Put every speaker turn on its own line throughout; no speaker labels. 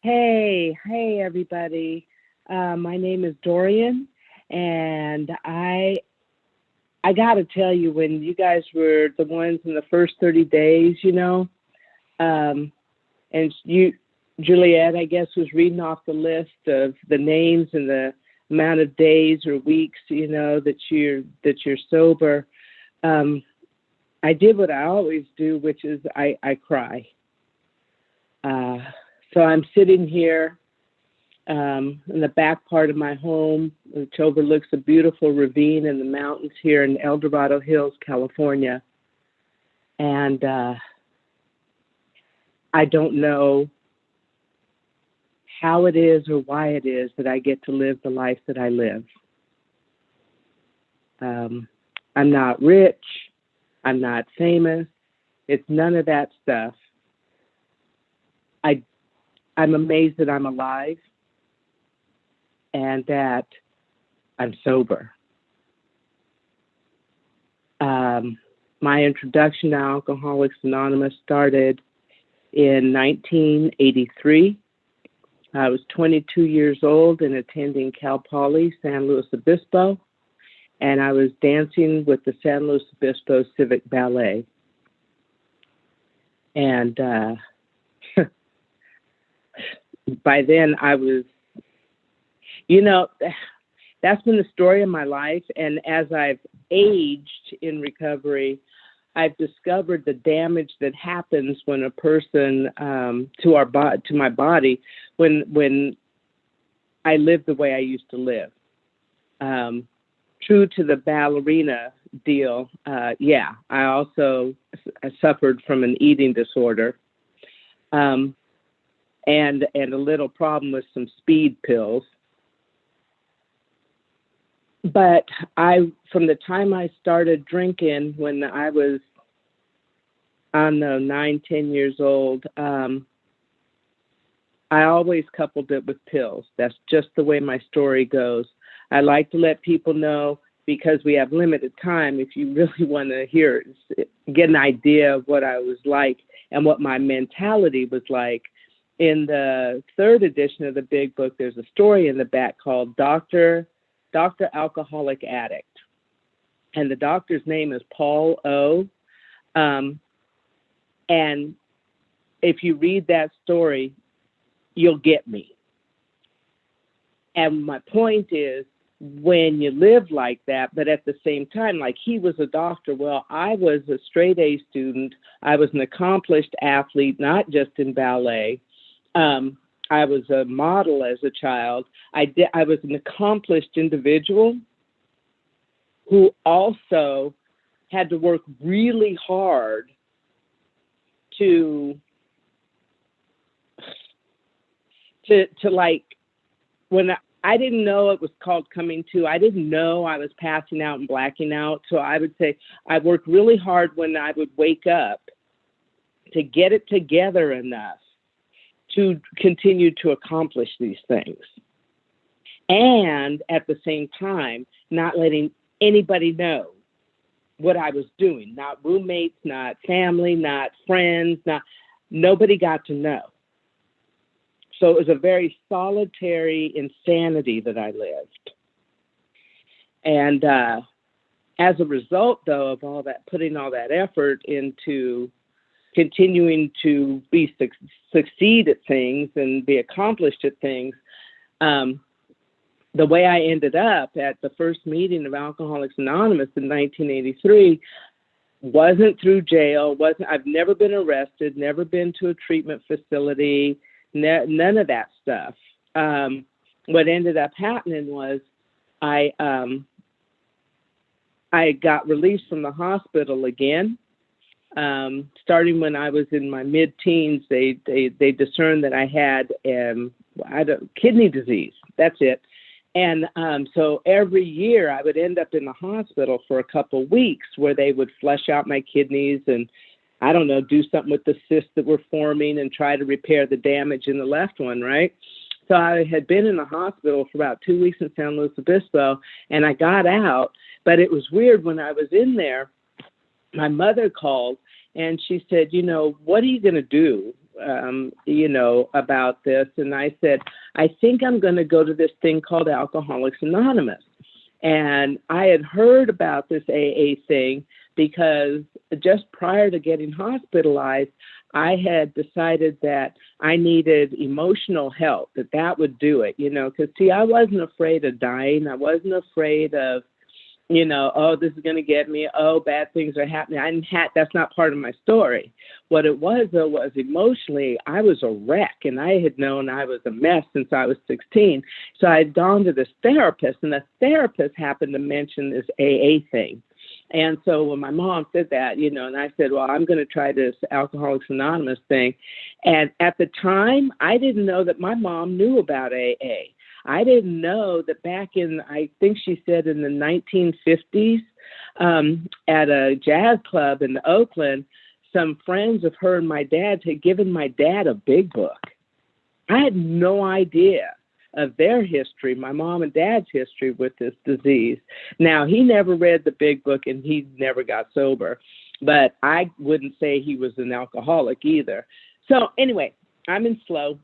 Hey, everybody. My name is Dorian, and I got to tell you, when you guys were the ones in the first 30 days, um, and Juliet, I guess, was reading off the list of the names and the amount of days or weeks, that you're sober. Um, I did what I always do, which is I cry. Uh, so I'm sitting here in the back part of my home, which overlooks a beautiful ravine in the mountains here in Dorado Hills, California. And I don't know how it is or why it is that I get to live the life that I live. Um, I'm not rich. I'm not famous. It's none of that stuff. I, I'm amazed that I'm alive and that I'm sober. My introduction to Alcoholics Anonymous started in 1983. I was 22 years old and attending Cal Poly San Luis Obispo, and I was dancing with the San Luis Obispo Civic Ballet. And by then I was, you know, that's been the story of my life. And as I've aged in recovery, I've discovered the damage that happens when a person to my body when I live the way I used to live. True to the ballerina deal, I also suffered from an eating disorder, and a little problem with some speed pills. But from the time I started drinking, when I was, I don't know, 9, 10 years old, I always coupled it with pills. That's just the way my story goes. I like to let people know, because we have limited time, if you really want to hear, get an idea of what I was like and what my mentality was like. In the third edition of the big book, there's a story in the back called Dr. Alcoholic Addict. And the doctor's name is Paul O. And if you read that story, you'll get me. And my point is, when you live like that, but at the same time, like he was a doctor, well, I was a straight A student. I was an accomplished athlete, not just in ballet. I was a model as a child. I was an accomplished individual who also had to work really hard to like, when I didn't know it was called coming to, I didn't know I was passing out and blacking out. So I would say I worked really hard when I would wake up to get it together enough to continue to accomplish these things. And at the same time, not letting anybody know what I was doing, not roommates, not family, not friends, nobody got to know. So it was a very solitary insanity that I lived. And as a result, though, of all that, putting all that effort into continuing to succeed at things and be accomplished at things, the way I ended up at the first meeting of Alcoholics Anonymous in 1983 wasn't through jail. I've never been arrested, never been to a treatment facility, none of that stuff. What ended up happening was I got released from the hospital again. Starting when I was in my mid-teens, they discerned that I had kidney disease. That's it. And so every year I would end up in the hospital for a couple weeks, where they would flush out my kidneys and, I don't know, do something with the cysts that were forming and try to repair the damage in the left one, right? So I had been in the hospital for about 2 weeks in San Luis Obispo, and I got out. But it was weird, when I was in there, my mother called and she said, what are you going to do? about this. And I said, I think I'm going to go to this thing called Alcoholics Anonymous. And I had heard about this AA thing because just prior to getting hospitalized, I had decided that I needed emotional help, that would do it, because, see, I wasn't afraid of dying. I wasn't afraid of, oh, this is going to get me. Oh, bad things are happening. That's not part of my story. What it was, though, was emotionally, I was a wreck, and I had known I was a mess since I was 16. So I had gone to this therapist, and the therapist happened to mention this AA thing. And so when my mom said that, and I said, well, I'm going to try this Alcoholics Anonymous thing. And at the time, I didn't know that my mom knew about AA. I didn't know that back in, I think she said in the 1950s, at a jazz club in Oakland, some friends of her and my dad's had given my dad a big book. I had no idea of their history, my mom and dad's history with this disease. Now, he never read the big book and he never got sober, but I wouldn't say he was an alcoholic either. So anyway, I'm in SLO.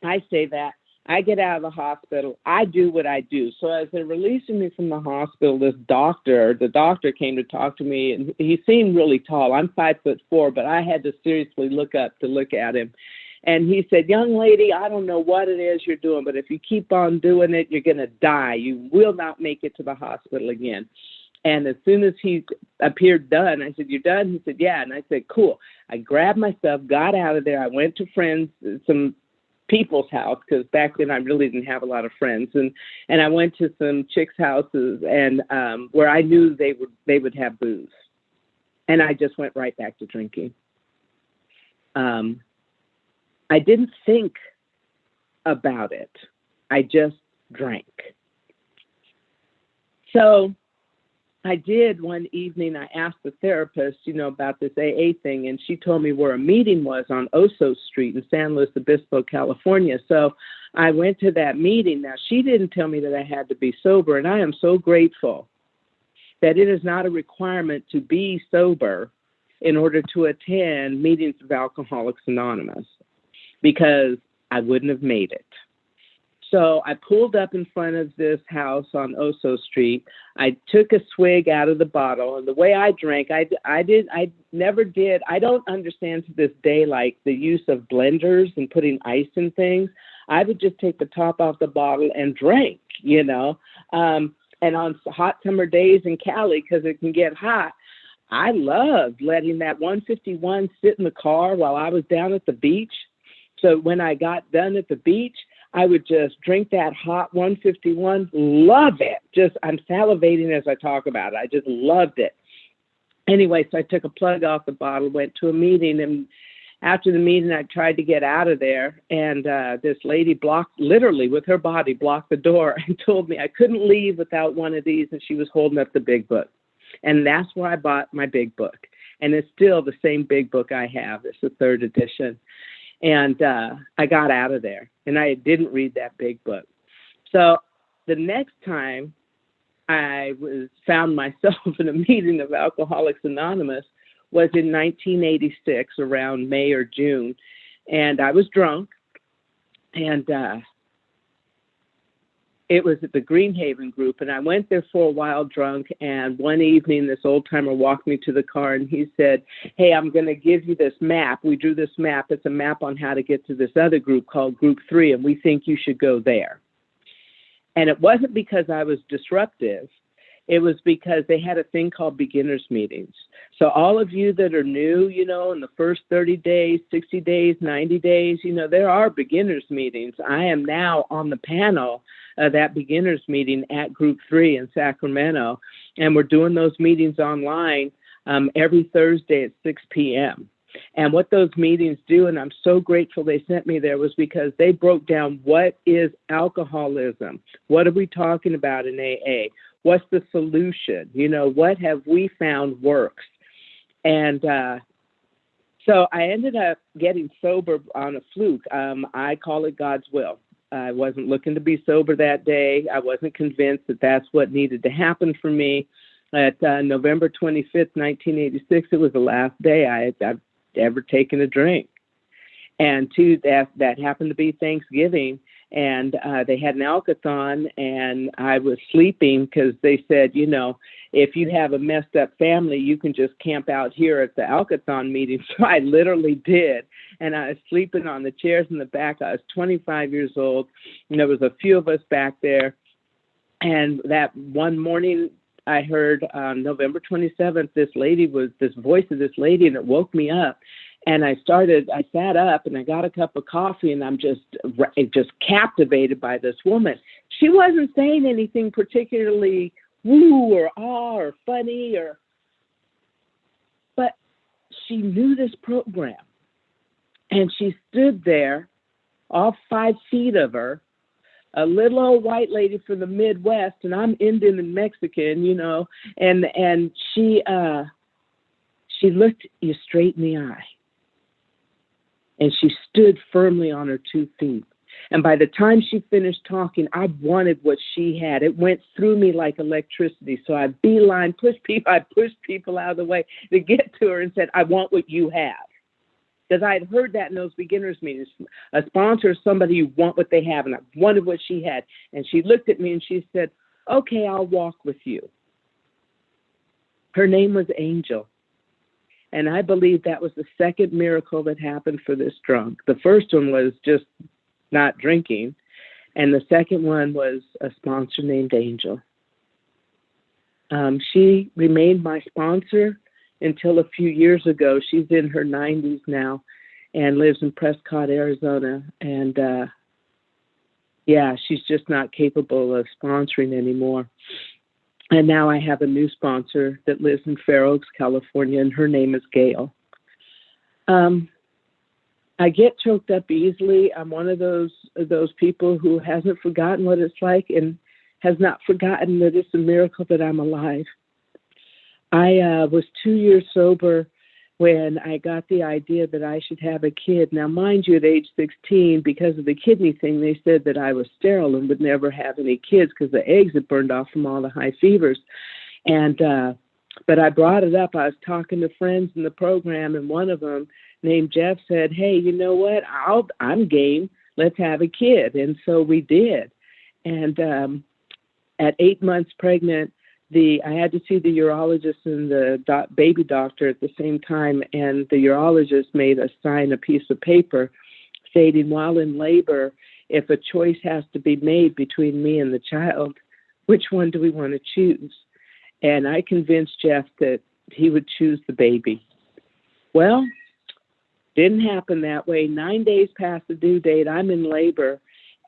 I say that. I get out of the hospital. I do what I do. So as they're releasing me from the hospital, the doctor came to talk to me, and he seemed really tall. I'm 5'4", but I had to seriously look up to look at him. And he said, young lady, I don't know what it is you're doing, but if you keep on doing it, you're going to die. You will not make it to the hospital again. And as soon as he appeared done, I said, you're done? He said, yeah. And I said, cool. I grabbed myself, got out of there. I went to friends, some people's house, because back then I really didn't have a lot of friends. And I went to some chicks' houses and where I knew they would have booze. And I just went right back to drinking. I didn't think about it. I just drank. So I did one evening, I asked the therapist, about this AA thing, and she told me where a meeting was on Oso Street in San Luis Obispo, California. So I went to that meeting. Now, she didn't tell me that I had to be sober, and I am so grateful that it is not a requirement to be sober in order to attend meetings of Alcoholics Anonymous, because I wouldn't have made it. So I pulled up in front of this house on Oso Street. I took a swig out of the bottle, and the way I drank, I never did. I don't understand to this day, like the use of blenders and putting ice in things. I would just take the top off the bottle and drink, and on hot summer days in Cali, because it can get hot, I loved letting that 151 sit in the car while I was down at the beach. So when I got done at the beach, I would just drink that hot 151, love it. I'm salivating as I talk about it. I just loved it. Anyway, so I took a plug off the bottle, went to a meeting, and after the meeting, I tried to get out of there, and this lady literally with her body, blocked the door and told me I couldn't leave without one of these, and she was holding up the big book. And that's where I bought my big book. And it's still the same big book I have. It's the 3rd edition. And I got out of there, and I didn't read that big book. So the next time I found myself in a meeting of Alcoholics Anonymous was in 1986, around May or June, and I was drunk, and it was at the Greenhaven group, and I went there for a while drunk, and one evening this old timer walked me to the car, and he said, hey, I'm going to give you this map. We drew this map. It's a map on how to get to this other group called Group 3, and we think you should go there. And it wasn't because I was disruptive. It was because they had a thing called beginners meetings. So all of you that are new, in the first 30 days, 60 days, 90 days, there are beginners meetings. I am now on the panel of that beginners meeting at Group 3 in Sacramento. And we're doing those meetings online every Thursday at 6 p.m. And what those meetings do, and I'm so grateful they sent me there, was because they broke down what is alcoholism? What are we talking about in AA? What's the solution? What have we found works? And so I ended up getting sober on a fluke. I call it God's will. I wasn't looking to be sober that day. I wasn't convinced that that's what needed to happen for me. At November 25th, 1986, it was the last day I've ever taken a drink. And two, that happened to be Thanksgiving, and they had an alkathon, and I was sleeping because they said, if you have a messed up family, you can just camp out here at the alkathon meeting. So I literally did, and I was sleeping on the chairs in the back. I was 25 years old, and there was a few of us back there. And that one morning, I heard November 27th, this voice of this lady, and it woke me up. And I sat up and I got a cup of coffee, and I'm just captivated by this woman. She wasn't saying anything particularly woo or ah or funny, but she knew this program. And she stood there, all 5 feet of her, a little old white lady from the Midwest, and I'm Indian and Mexican, and she looked you straight in the eye. And she stood firmly on her 2 feet. And by the time she finished talking, I wanted what she had. It went through me like electricity. So I pushed people out of the way to get to her and said, I want what you have. Because I had heard that in those beginners meetings. A sponsor is somebody you want what they have. And I wanted what she had. And she looked at me and she said, okay, I'll walk with you. Her name was Angel. And I believe that was the second miracle that happened for this drunk. The first one was just not drinking. And the second one was a sponsor named Angel. She remained my sponsor until a few years ago. She's in her 90s now and lives in Prescott, Arizona. And she's just not capable of sponsoring anymore. And now I have a new sponsor that lives in Fair Oaks, California, and her name is Gail. I get choked up easily. I'm one of those people who hasn't forgotten what it's like and has not forgotten that it's a miracle that I'm alive. I was 2 years sober when I got the idea that I should have a kid. Now, mind you, at age 16, because of the kidney thing, they said that I was sterile and would never have any kids because the eggs had burned off from all the high fevers. And but I brought it up. I was talking to friends in the program, and one of them, named Jeff, said, hey, you know what? I'm game. Let's have a kid. And so we did. And at 8 months pregnant, I had to see the urologist and the baby doctor at the same time, and the urologist made us sign a piece of paper stating, while in labor, if a choice has to be made between me and the child, which one do we want to choose? And I convinced Jeff that he would choose the baby. Well, didn't happen that way. 9 days past the due date, I'm in labor.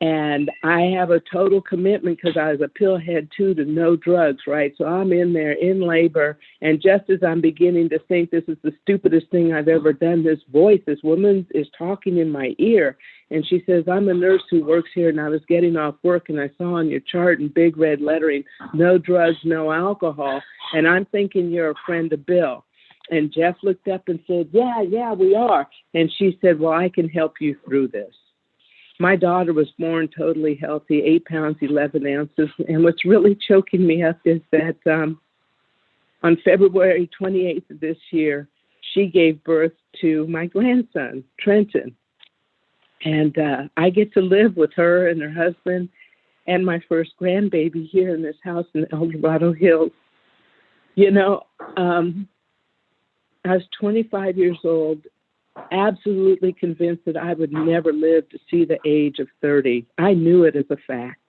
And I have a total commitment because I was a pillhead too to no drugs, right? So I'm in there in labor. And just as I'm beginning to think this is the stupidest thing I've ever done, this woman is talking in my ear. And she says, I'm a nurse who works here, and I was getting off work, and I saw on your chart in big red lettering, no drugs, no alcohol. And I'm thinking you're a friend of Bill. And Jeff looked up and said, yeah, we are. And she said, well, I can help you through this. My daughter was born totally healthy, 8 pounds, 11 ounces. And what's really choking me up is that on February 28th of this year, she gave birth to my grandson, Trenton. And I get to live with her and her husband and my first grandbaby here in this house in Dorado Hills. I was 25 years old, absolutely convinced that I would never live to see the age of 30. I knew it as a fact.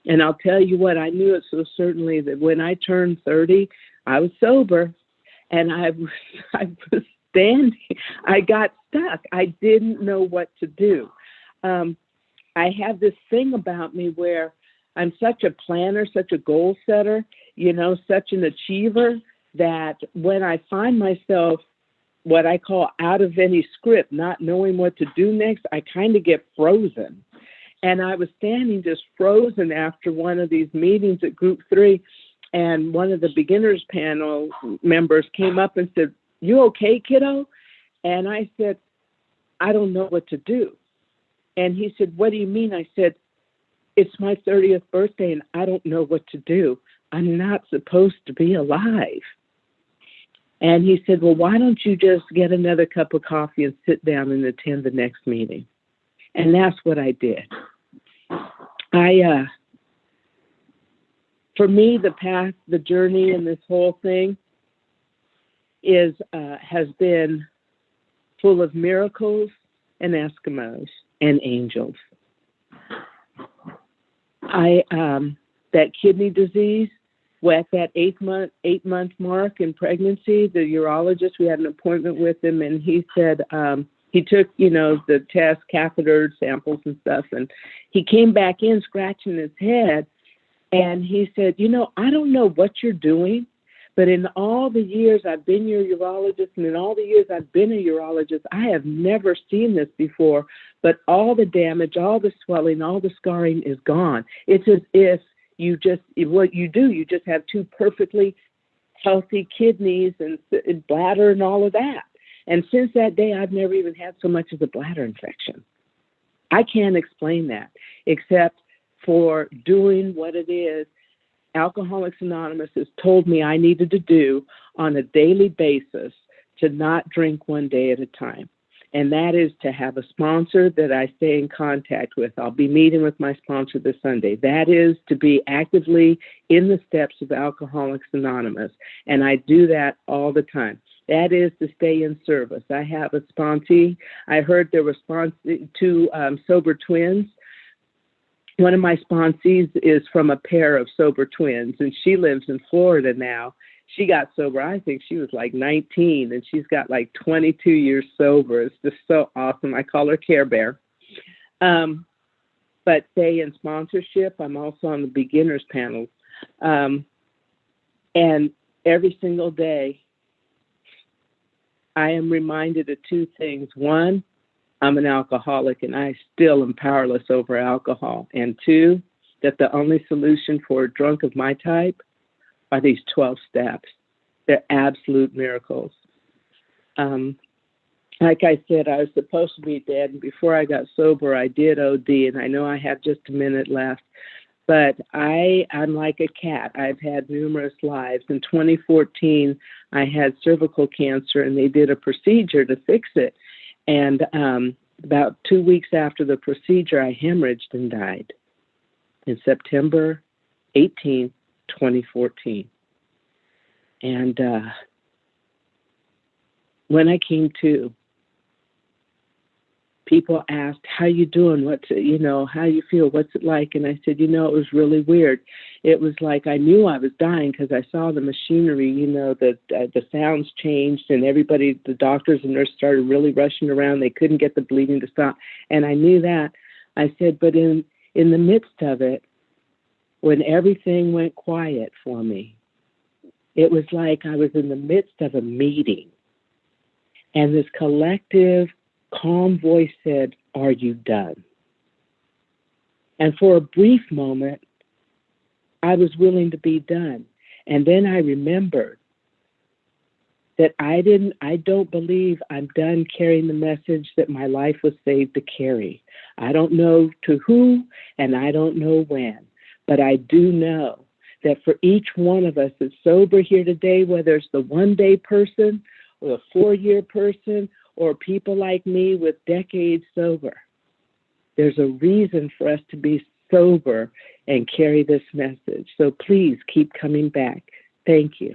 And I'll tell you what, I knew it so certainly that when I turned 30, I was sober, and I was standing. I got stuck. I didn't know what to do. I have this thing about me where I'm such a planner, such a goal setter, such an achiever, that when I find myself what I call out of any script, not knowing what to do next, I kind of get frozen. And I was standing just frozen after one of these meetings at Group 3, and one of the beginners panel members came up and said, you okay, kiddo? And I said, I don't know what to do. And he said, what do you mean? I said, it's my 30th birthday, and I don't know what to do. I'm not supposed to be alive. And he said, well, why don't you just get another cup of coffee and sit down and attend the next meeting? And that's what I did. For me, the path, the journey in this whole thing has been full of miracles and Eskimos and angels. That kidney disease, at that 8-month mark in pregnancy, the urologist, we had an appointment with him, and he said, he took, the test, catheter samples and stuff, and he came back in scratching his head, and he said, I don't know what you're doing, but in all the years I've been your urologist, and in all the years I've been a urologist, I have never seen this before, but all the damage, all the swelling, all the scarring is gone. It's as if what you do, you just have two perfectly healthy kidneys and bladder and all of that. And since that day, I've never even had so much as a bladder infection. I can't explain that, except for doing what it is Alcoholics Anonymous has told me I needed to do on a daily basis, to not drink one day at a time. And that is to have a sponsor that I stay in contact with. I'll be meeting with my sponsor this Sunday. That is to be actively in the steps of Alcoholics Anonymous. And I do that all the time. That is to stay in service. I have a sponsee. I heard there were two sober twins. One of my sponsees is from a pair of sober twins, and she lives in Florida now. She got sober, I think she was like 19, and she's got like 22 years sober. It's just so awesome. I call her Care Bear. But stay in sponsorship. I'm also on the beginners panel. And every single day, I am reminded of two things. One, I'm an alcoholic, and I still am powerless over alcohol. And two, that the only solution for a drunk of my type are these 12 steps. They're absolute miracles. Like I said, I was supposed to be dead, and before I got sober, I did OD, and I know I have just a minute left. But I'm like a cat. I've had numerous lives. In 2014, I had cervical cancer, and they did a procedure to fix it. And about 2 weeks after the procedure, I hemorrhaged and died in September 18th, 2014. And when I came to, people asked, how you doing? How you feel? What's it like? And I said, it was really weird. It was like I knew I was dying because I saw the machinery, the sounds changed, and everybody, the doctors and nurses started really rushing around. They couldn't get the bleeding to stop. And I knew that. I said, but in the midst of it, when everything went quiet for me, it was like I was in the midst of a meeting, and this collective calm voice said, are you done? And for a brief moment, I was willing to be done. And then I remembered that I don't believe I'm done carrying the message that my life was saved to carry. I don't know to who, and I don't know when, but I do know that for each one of us that's sober here today, whether it's the one-day person or the 4-year person, or people like me with decades sober, there's a reason for us to be sober and carry this message. So please keep coming back. Thank you.